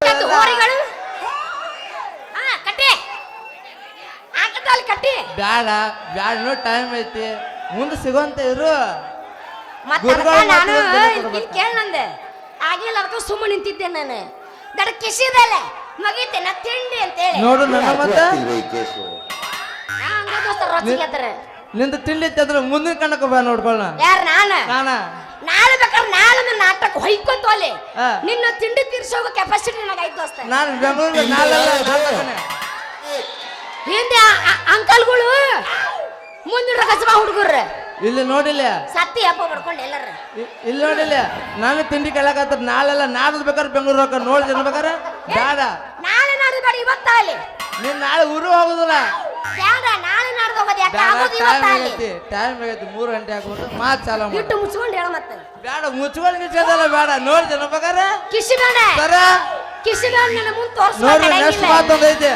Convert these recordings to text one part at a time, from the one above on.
ಹೋರಿಗಳು ಕಟ್ಟಿ ಆಗತ್ತಲ್ಲ ಕಟ್ಟಿ ಬ್ಯಾಡ ಬ್ಯಾಡ ಇನ್ನೂ ಟೈಮ್ ಐತಿ ಮುಂದೆ ಸಿಗೋಂತ ಇರು. ನಾನು ಕೇಳ ನಂದೆ ಆಗಿಲ್ಲ ಅದಕ್ಕೆ ಸುಮ್ಮನೆ ನಿಂತಿದ್ದೆ ನಾನು ದಡ ಕಿಸಿದಲ್ಲ ಮಗೈತೆ ನಾ ತಿಂಡಿ ಅಂತ ಹೇಳಿ ನೋಡು ನನ್ನ ಮತ್ತೆ ಹಂಗ ದೋಸ್ತ ರೊಚ್ಚಿಗೆದ್ರೆ ನಿಂದ ತಿಂಡಿ ಇತ್ತಂದ್ರೆ ಮುಂದಿನ ಕಣಕ್ಕೆ ಬಾ ನೋಡ್ಕೊಳ್ಳ. ಯಾರು ನಾಳೆ ಬೇಕಾದ್ರೆ ನಾಳೆ ನಾಟಕ ಹೊಯ್ಕೊಂತೋಲಿ ನಿನ್ನ ತಿಂಡಿ ತೀರ್ಸೋಗ ಕೆಪಾಸಿಟಿ ನನಗಾಯ್ತು ದೋಸ್ತ. ನಾನು ಬೆಂಗಳೂರು ಹಿಂದೆ ಅಂಕಲ್ಗಳು ಮುಂದಿನ ಕಸಬಾ ಹುಡುಗರು ಇಲ್ಲಿ ನೋಡಿಲ್ಲ ಸತ್ತಿ ಹಬ್ಬ ಬರ್ಕೊಂಡು ಎಲ್ಲರ ಇಲ್ಲಿ ನೋಡಿಲ್ಲ ನಾನು ತಿಂಡಿ ಕೇಳಕತ್ತ ನಾಳೆಲ್ಲ ನಾಡ್ದು ಬೇಕಾದ್ರೆ ಬೆಂಗಳೂರು ಹೋಗ ನೋಡಿ ಜನ ಬೇಕಾರೆ ಬೇಡ ನಾಳೆ ನಾಡ್ದು ಬೇಡ ಇವತ್ತಾಗಲಿ ನೀನ್ ನಾಳೆ ಊರು ಹೋಗುದಿಲ್ಲ ಬೇಡ ನಾಳೆ ನಾಡ್ದು ಹೋಗೋದು ಯಾಕೆ ಆಗೋದು ಇವತ್ತಾಗಲಿ ಟೈಮ್ ಆಗೈತಿ 3 ಗಂಟೆ ಆಗ್ಬೋದು ಮಾತು ಚಾಲ ಇಟ್ಟು ಮುಚ್ಕೊಂಡು ಹೇಳ ಮತ್ತೆ ಬೇಡ ಮುಚ್ಕೊಂಡು ನಿಲ್ಸೋದಲ್ಲ ಬೇಡ ನೋಡಿ ಜನ ಬೇಕಾರೆ ಕಿಸಿ ಬೇಡ ಸರ ಕಿಸಿ ಬೇಡ ನನ್ನ ಮುಂದೆ ತೋರಿಸ್ ನೋಡ್ರಿ ನೆಕ್ಸ್ಟ್ ಮಾತೊಂದೈತಿ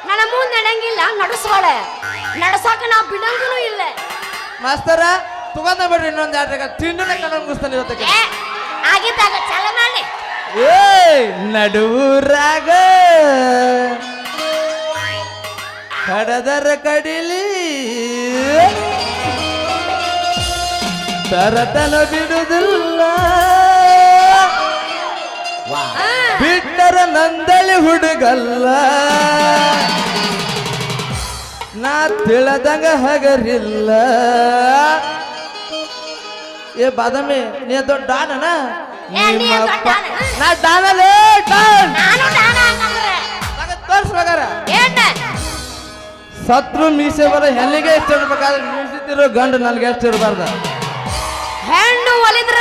ನನ್ನ ಮುಂದೆ ನಡೆಯಂಗಿಲ್ಲ ನಡಸ್ಕೊಳ ನಡಸಾಕ ನಾವು ಬಿಡಂಗೂ ಇಲ್ಲ ಮಾಸ್ತರ ತಗೊಂಡ ಬಿಡ್ರಿ ಇನ್ನೊಂದು 2 ಗಂಟೆ ತಿಂಡಿನ ಕಣ ಮುಗಿಸ್ತಾನೆ ಇವತ್ತಿಗೆ ಆಗಿದ್ದಾಗ ಚಲ ಮಾಡಿ ಏ ನಡುವೂರಾಗ ಕಡದರ ಕಡಿಲಿ ತರತನ ಬಿಡುದಿಲ್ಲ ಬಿಟ್ಟರ ನಂದಳಿ ಹುಡುಗಲ್ಲ ನಾ ತಿಳದಂಗ ಹಗರಿಲ್ಲ. ಏ ಬಾದಾಮಿ ನೀ ದೊಡ್ಡ ಡಾನನ ನಾ ಡಾನಲೇ ಡಾನ್ ತೋರ್ಸ್ಬೇಕಾರ ಸತ್ರು ಮೀಸೆ ಬರ ಹೆಣ್ಣಿಗೆ ಎಷ್ಟು ಇರ್ಬೇಕಾದ್ರೆ ಮೀಸಿತಿರೋ ಗಂಡು ನನಗೆ ಎಷ್ಟು ಇರಬಾರ್ದ ಹೆಣ್ಣು ಒಲಿದ್ರ